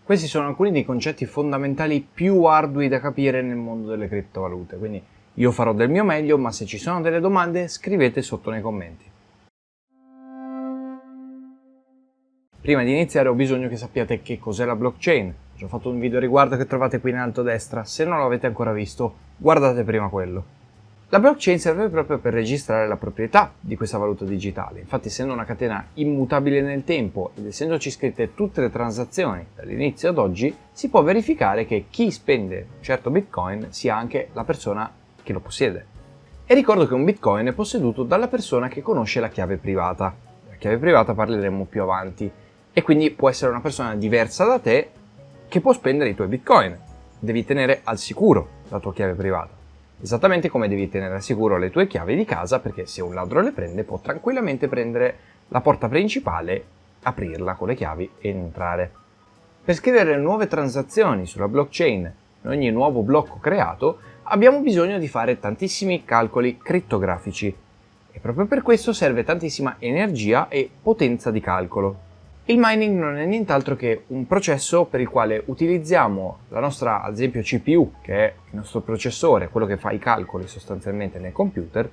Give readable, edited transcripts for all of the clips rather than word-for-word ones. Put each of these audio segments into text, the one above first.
Questi sono alcuni dei concetti fondamentali più ardui da capire nel mondo delle criptovalute, quindi io farò del mio meglio, ma se ci sono delle domande scrivete sotto nei commenti. Prima di iniziare ho bisogno che sappiate che cos'è la blockchain. Ho già fatto un video a riguardo che trovate qui in alto a destra, se non l'avete ancora visto guardate prima quello. La blockchain serve proprio per registrare la proprietà di questa valuta digitale, infatti essendo una catena immutabile nel tempo ed essendoci scritte tutte le transazioni dall'inizio ad oggi, si può verificare che chi spende un certo bitcoin sia anche la persona che lo possiede. E ricordo che un bitcoin è posseduto dalla persona che conosce la chiave privata. La chiave privata parleremo più avanti e quindi può essere una persona diversa da te che può spendere i tuoi bitcoin. Devi tenere al sicuro la tua chiave privata. Esattamente come devi tenere al sicuro le tue chiavi di casa, perché se un ladro le prende può tranquillamente prendere la porta principale, aprirla con le chiavi e entrare. Per scrivere nuove transazioni sulla blockchain in ogni nuovo blocco creato abbiamo bisogno di fare tantissimi calcoli crittografici e proprio per questo serve tantissima energia e potenza di calcolo. Il mining non è nient'altro che un processo per il quale utilizziamo la nostra, ad esempio, CPU, che è il nostro processore, quello che fa i calcoli sostanzialmente nel computer,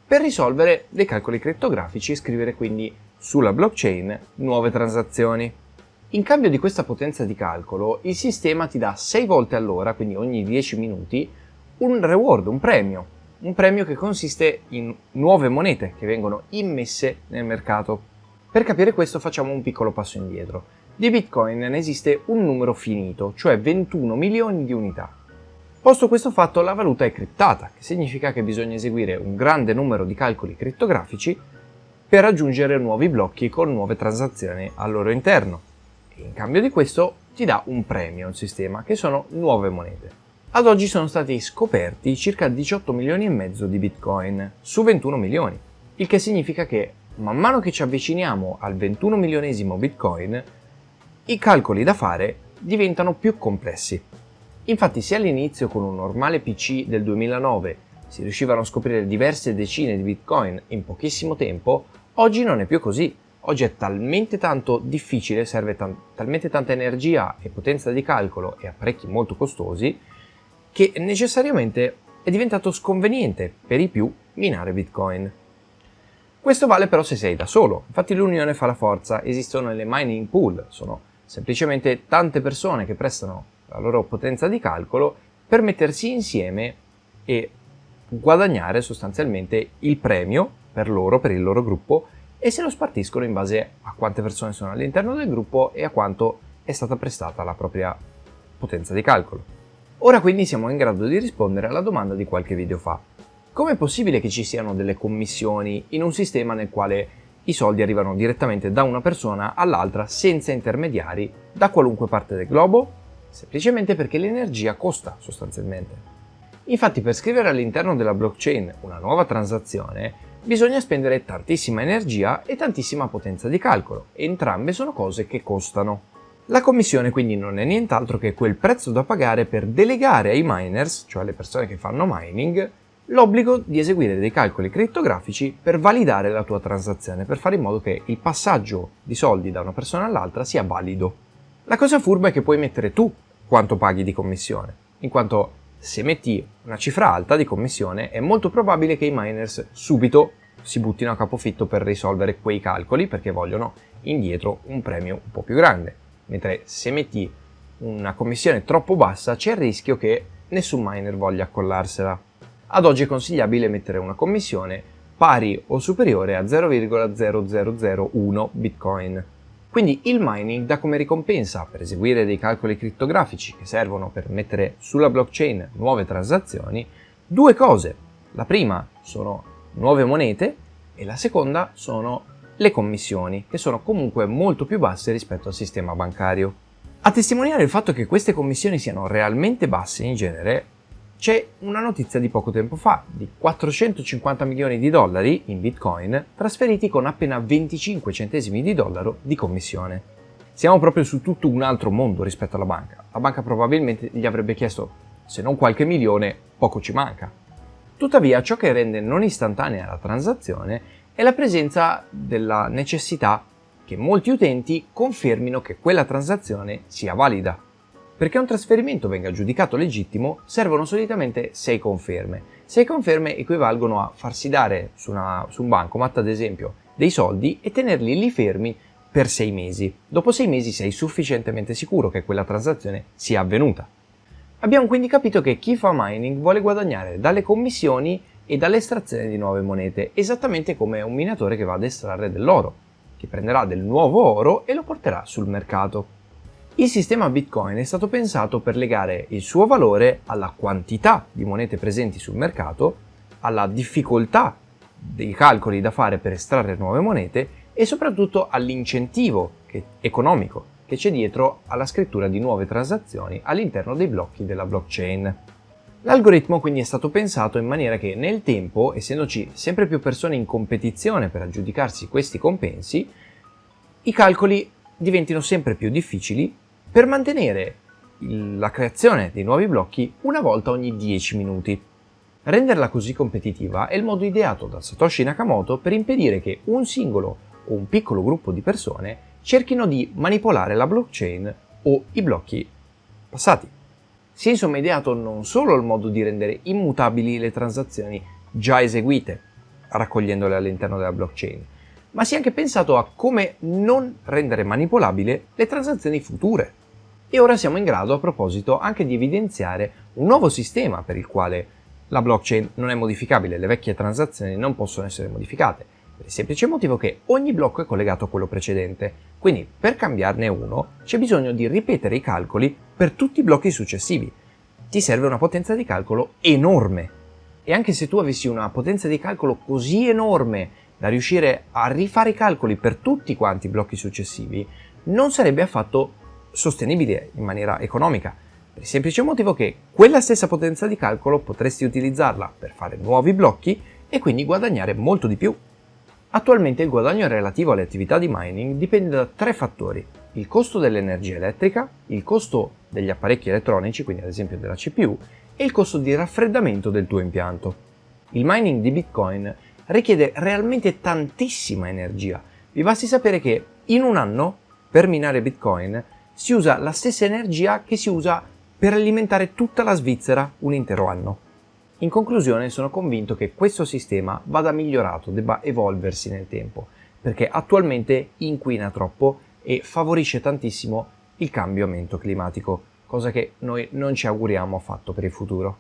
per risolvere dei calcoli crittografici e scrivere quindi sulla blockchain nuove transazioni. In cambio di questa potenza di calcolo, il sistema ti dà 6 volte all'ora, quindi ogni 10 minuti, un reward, un premio che consiste in nuove monete che vengono immesse nel mercato. Per capire questo facciamo un piccolo passo indietro. Di Bitcoin ne esiste un numero finito, cioè 21 milioni di unità. Posto questo fatto, la valuta è criptata, che significa che bisogna eseguire un grande numero di calcoli crittografici per raggiungere nuovi blocchi con nuove transazioni al loro interno. E in cambio di questo ti dà un premio il sistema, che sono nuove monete. Ad oggi sono stati scoperti circa 18 milioni e mezzo di Bitcoin su 21 milioni, il che significa che man mano che ci avviciniamo al 21 milionesimo Bitcoin, i calcoli da fare diventano più complessi. Infatti, se all'inizio con un normale PC del 2009 si riuscivano a scoprire diverse decine di Bitcoin in pochissimo tempo, oggi non è più così. Oggi è talmente tanto difficile, serve talmente tanta energia e potenza di calcolo e apparecchi molto costosi, che necessariamente è diventato sconveniente per i più minare Bitcoin. Questo vale però se sei da solo, infatti l'unione fa la forza, esistono le mining pool, sono semplicemente tante persone che prestano la loro potenza di calcolo per mettersi insieme e guadagnare sostanzialmente il premio per loro, per il loro gruppo, e se lo spartiscono in base a quante persone sono all'interno del gruppo e a quanto è stata prestata la propria potenza di calcolo. Ora quindi siamo in grado di rispondere alla domanda di qualche video fa. Com'è possibile che ci siano delle commissioni in un sistema nel quale i soldi arrivano direttamente da una persona all'altra senza intermediari da qualunque parte del globo? Semplicemente perché l'energia costa sostanzialmente. Infatti per scrivere all'interno della blockchain una nuova transazione bisogna spendere tantissima energia e tantissima potenza di calcolo, e entrambe sono cose che costano. La commissione quindi non è nient'altro che quel prezzo da pagare per delegare ai miners, cioè alle persone che fanno mining, l'obbligo di eseguire dei calcoli crittografici per validare la tua transazione, per fare in modo che il passaggio di soldi da una persona all'altra sia valido. La cosa furba è che puoi mettere tu quanto paghi di commissione, in quanto se metti una cifra alta di commissione è molto probabile che i miners subito si buttino a capofitto per risolvere quei calcoli perché vogliono indietro un premio un po' più grande, mentre se metti una commissione troppo bassa c'è il rischio che nessun miner voglia accollarsela. Ad oggi è consigliabile mettere una commissione pari o superiore a 0,0001 Bitcoin. Quindi il mining dà come ricompensa per eseguire dei calcoli crittografici che servono per mettere sulla blockchain nuove transazioni due cose. La prima sono nuove monete e la seconda sono le commissioni, che sono comunque molto più basse rispetto al sistema bancario. A testimoniare il fatto che queste commissioni siano realmente basse in genere, c'è una notizia di poco tempo fa di 450 milioni di dollari in Bitcoin trasferiti con appena 25 centesimi di dollaro di commissione. Siamo proprio su tutto un altro mondo rispetto alla banca. La banca probabilmente gli avrebbe chiesto, se non qualche milione, poco ci manca. Tuttavia, ciò che rende non istantanea la transazione è la presenza della necessità che molti utenti confermino che quella transazione sia valida. Perché un trasferimento venga giudicato legittimo servono solitamente 6 conferme. 6 conferme equivalgono a farsi dare su un bancomat, ad esempio, dei soldi e tenerli lì fermi per 6 mesi. Dopo 6 mesi sei sufficientemente sicuro che quella transazione sia avvenuta. Abbiamo quindi capito che chi fa mining vuole guadagnare dalle commissioni e dall'estrazione di nuove monete, esattamente come un minatore che va ad estrarre dell'oro, che prenderà del nuovo oro e lo porterà sul mercato. Il sistema Bitcoin è stato pensato per legare il suo valore alla quantità di monete presenti sul mercato, alla difficoltà dei calcoli da fare per estrarre nuove monete e soprattutto all'incentivo economico che c'è dietro alla scrittura di nuove transazioni all'interno dei blocchi della blockchain. L'algoritmo quindi è stato pensato in maniera che nel tempo, essendoci sempre più persone in competizione per aggiudicarsi questi compensi, i calcoli diventino sempre più difficili per mantenere la creazione dei nuovi blocchi una volta ogni 10 minuti. Renderla così competitiva è il modo ideato da Satoshi Nakamoto per impedire che un singolo o un piccolo gruppo di persone cerchino di manipolare la blockchain o i blocchi passati. Si è insomma ideato non solo il modo di rendere immutabili le transazioni già eseguite, raccogliendole all'interno della blockchain, ma si è anche pensato a come non rendere manipolabile le transazioni future. E ora siamo in grado, a proposito, anche di evidenziare un nuovo sistema per il quale la blockchain non è modificabile, le vecchie transazioni non possono essere modificate, per il semplice motivo che ogni blocco è collegato a quello precedente, quindi per cambiarne uno c'è bisogno di ripetere i calcoli per tutti i blocchi successivi. Ti serve una potenza di calcolo enorme. E anche se tu avessi una potenza di calcolo così enorme da riuscire a rifare i calcoli per tutti quanti i blocchi successivi, non sarebbe affatto sostenibile in maniera economica, per il semplice motivo che quella stessa potenza di calcolo potresti utilizzarla per fare nuovi blocchi e quindi guadagnare molto di più. Attualmente il guadagno relativo alle attività di mining dipende da 3 fattori: il costo dell'energia elettrica, il costo degli apparecchi elettronici, quindi ad esempio della CPU, e il costo di raffreddamento del tuo impianto. Il mining di Bitcoin richiede realmente tantissima energia. Vi basti sapere che in un anno, per minare Bitcoin, si usa la stessa energia che si usa per alimentare tutta la Svizzera un intero anno. In conclusione, sono convinto che questo sistema vada migliorato, debba evolversi nel tempo, perché attualmente inquina troppo e favorisce tantissimo il cambiamento climatico, cosa che noi non ci auguriamo affatto per il futuro.